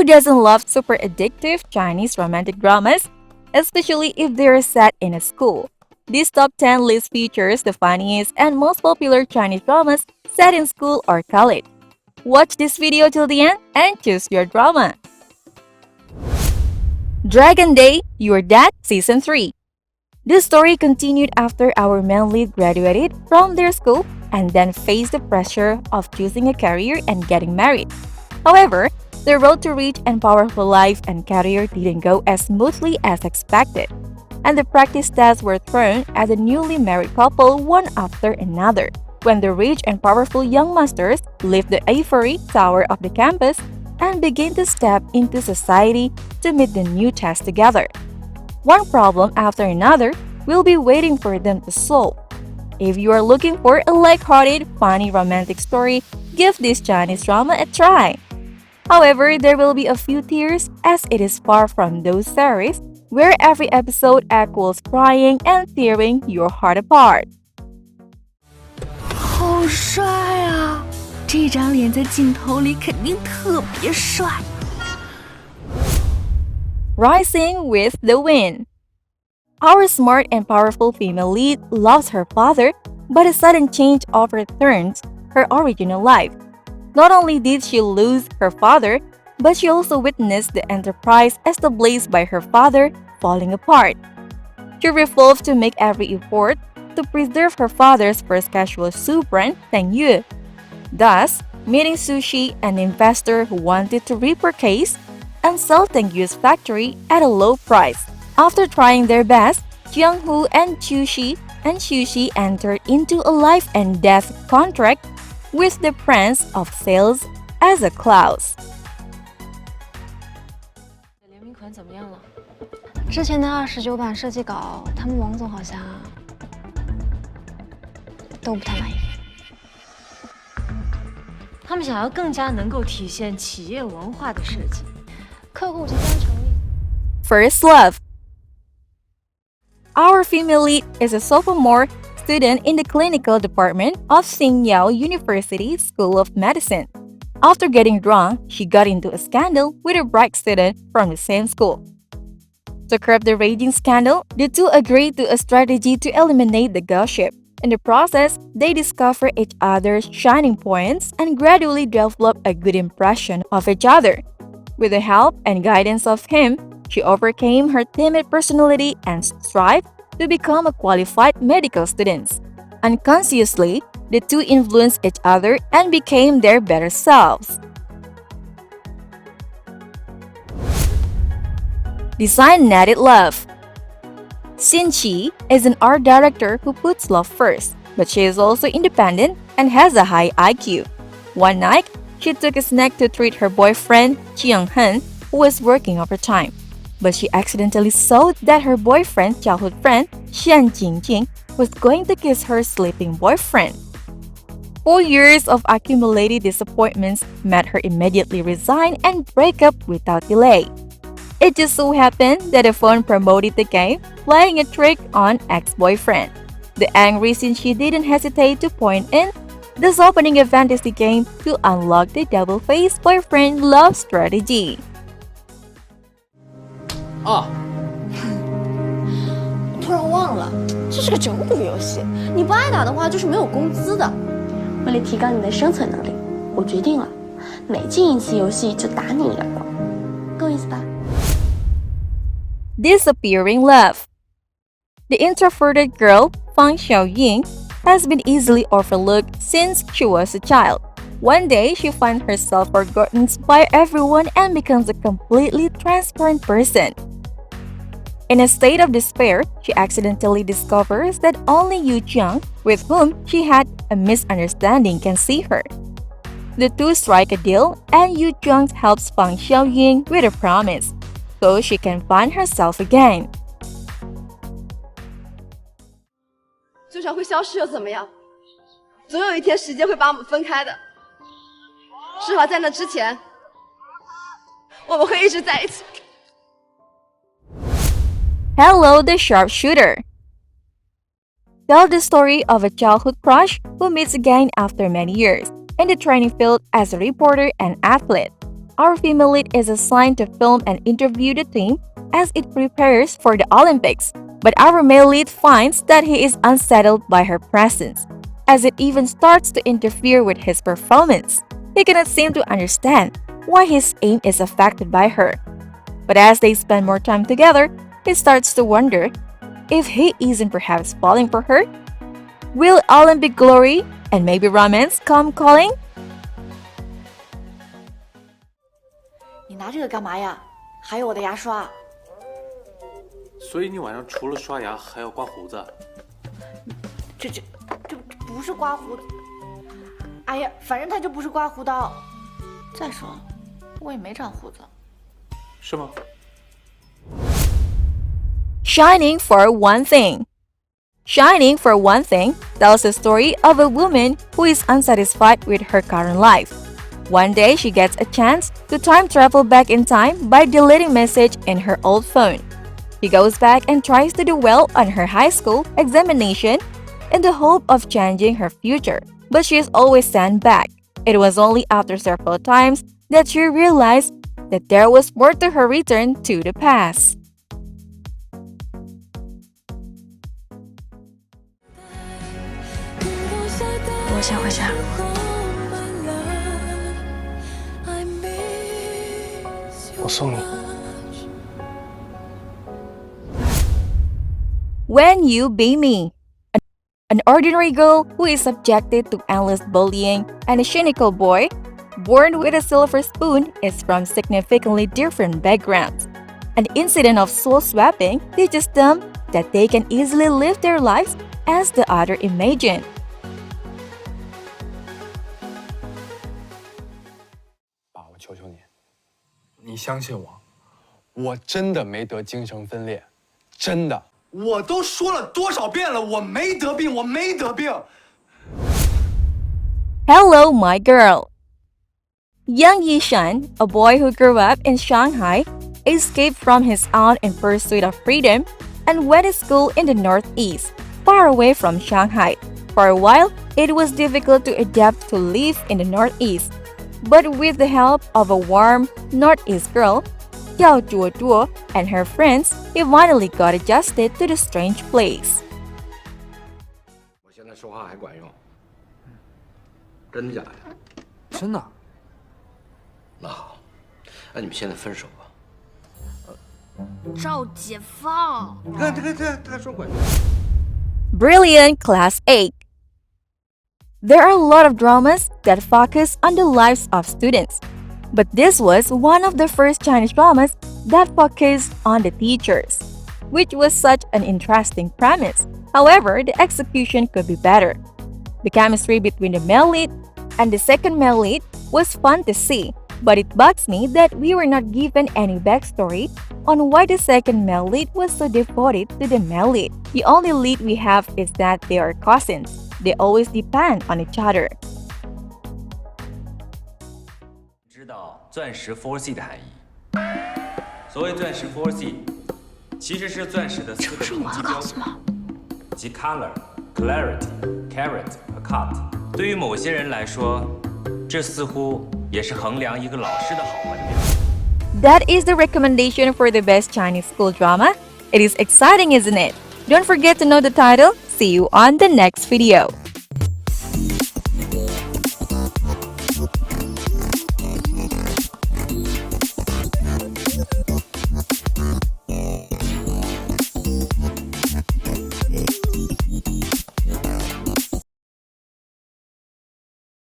Who doesn't love super addictive Chinese romantic dramas, especially if they are set in a school? This top 10 list features the funniest and most popular Chinese dramas set in school or college. Watch this video till the end and choose your drama. Dragon Day, Your Dad Season 3. This story continued after our main lead graduated from their school and then faced the pressure of choosing a career and getting married. However, the road to rich and powerful life and career didn't go as smoothly as expected, and the practice tests were thrown at the newly married couple one after another. When the rich and powerful young masters leave the ivory tower of the campus and begin to step into society to meet the new test together. One problem after another will be waiting for them to solve. If you are looking for a light-hearted, funny romantic story, give this Chinese drama a try. However, there will be a few tears as it is far from those series where every episode equals crying and tearing your heart apart. 好帅啊！这张脸在镜头里肯定特别帅。Rising with the Wind. Our smart and powerful female lead loves her father, but a sudden change overturns her original life. Not only did she lose her father, but she also witnessed the enterprise established by her father falling apart. She resolved to make every effort to preserve her father's first casual shoe brand, Tang Yue. Thus, meeting Sushi, an investor who wanted to repurchase and sell Tang Yue's factory at a low price. After trying their best, Jianghu and Xuxi entered into a life and death contract with the Prince of Sales as a clause. 联名款怎么样了？之前的29版设计稿，他们王总好像都不太满意。他们想要更加能够体现企业文化的设计。客户即将成立。First Love. Our female lead is a sophomore student in the clinical department of Tsingyao University School of Medicine. After getting drunk, she got into a scandal with a bright student from the same school. To curb the raging scandal, the two agreed to a strategy to eliminate the gossip. In the process, they discover each other's shining points and gradually develop a good impression of each other. With the help and guidance of him, she overcame her timid personality and strived to become a qualified medical student. Unconsciously, the two influenced each other and became their better selves. Design-Netted Love. Xin Qi is an art director who puts love first, but she is also independent and has a high IQ. One night, she took a snack to treat her boyfriend, Jiang Hen, who was working overtime. But she accidentally saw that her boyfriend's childhood friend, Xian Jingjing, was going to kiss her sleeping boyfriend. 4 years of accumulated disappointments made her immediately resign and break up without delay. It just so happened that the phone promoted the game, playing a trick on ex-boyfriend. The angry Xinqi didn't hesitate to point in, thus opening a fantasy game to unlock the double-faced boyfriend love strategy. 啊！我突然忘了，这是个整蛊游戏，你不爱打的话就是没有工资的。为了提高你的生存能力，我决定了，每进一次游戏就打你1耳光，够意思吧？ Disappearing Love. The introverted girl, Fang Xiaoying, has been easily overlooked since she was a child. One day, she finds herself forgotten by everyone and becomes a completely transparent person. In a state of despair, she accidentally discovers that only Yu Jiang, with whom she had a misunderstanding, can see her. The two strike a deal, and Yu Jiang helps Fang Xiaoying with a promise, so she can find herself again. 就算会消失又怎么样？总有一天时间会把我们分开的。至少在那之前，我们会一直在一起。 Hello, the Sharpshooter. Tell the story of a childhood crush who meets again after many years in the training field as a reporter and athlete. our female lead is assigned to film and interview the team as it prepares for the Olympics. But our male lead finds that he is unsettled by her presence, as it even starts to interfere with his performance. He cannot seem to understand why his aim is affected by her. But as they spend more time together, he starts to wonder if he isn't perhaps falling for her. Will Olympic glory and maybe romance come calling? 你拿这个干嘛呀？还有我的牙刷。所以你晚上除了刷牙还要刮胡子？这不是刮胡子。哎呀，反正它就不是刮胡刀。再说了，我也没长胡子。是吗？ Shining for One Thing. Shining for One Thing tells the story of a woman who is unsatisfied with her current life. One day, she gets a chance to time travel back in time by deleting message in her old phone. She goes back and tries to do well on her high school examination in the hope of changing her future, but she is always sent back. It was only after several times that she realized that there was more to her return to the past. 我先回家。 我送你。 When You Be Me. An ordinary girl who is subjected to endless bullying and a cynical boy, born with a silver spoon, is from significantly different backgrounds. An incident of soul swapping teaches them that they can easily live their lives as the other imagined. 爸，我求求你，你相信我，我真的没得精神分裂，真的。我都说了多少遍了，我没得病，我没得病。 Hello, my girl. Young Yishan, a boy who grew up in Shanghai, escaped from his aunt in pursuit of freedom and went to school in the northeast, far away from Shanghai. For a while, it was difficult to adapt to live in the northeast, but with the help of a warm northeast girl, Yao Zhuo and her friends, he finally got adjusted to the strange place. 我现在说话还管用，真的假的？真的？那好，那你们现在分手吧。赵解放。你看，他说管用。 Brilliant Class 8. There are a lot of dramas that focus on the lives of students, but this was one of the first Chinese dramas that focused on the teachers, which was such an interesting premise. However, the execution could be better. The chemistry between the male lead and the second male lead was fun to see, but it bugs me that we were not given any backstory on why the second male lead was so devoted to the male lead. The only lead we have is that they are cousins. They always depend on each other. 知道钻石 4C 的含义。所谓钻石 4C， 其实是钻石的4个统计标准，即 color、clarity、carat 和 cut。对于某些人来说，这似乎也是衡量一个老师的好坏的标准。 That is the recommendation for the best Chinese school drama. It is exciting, isn't it? Don't forget to know the title. See you on the next video.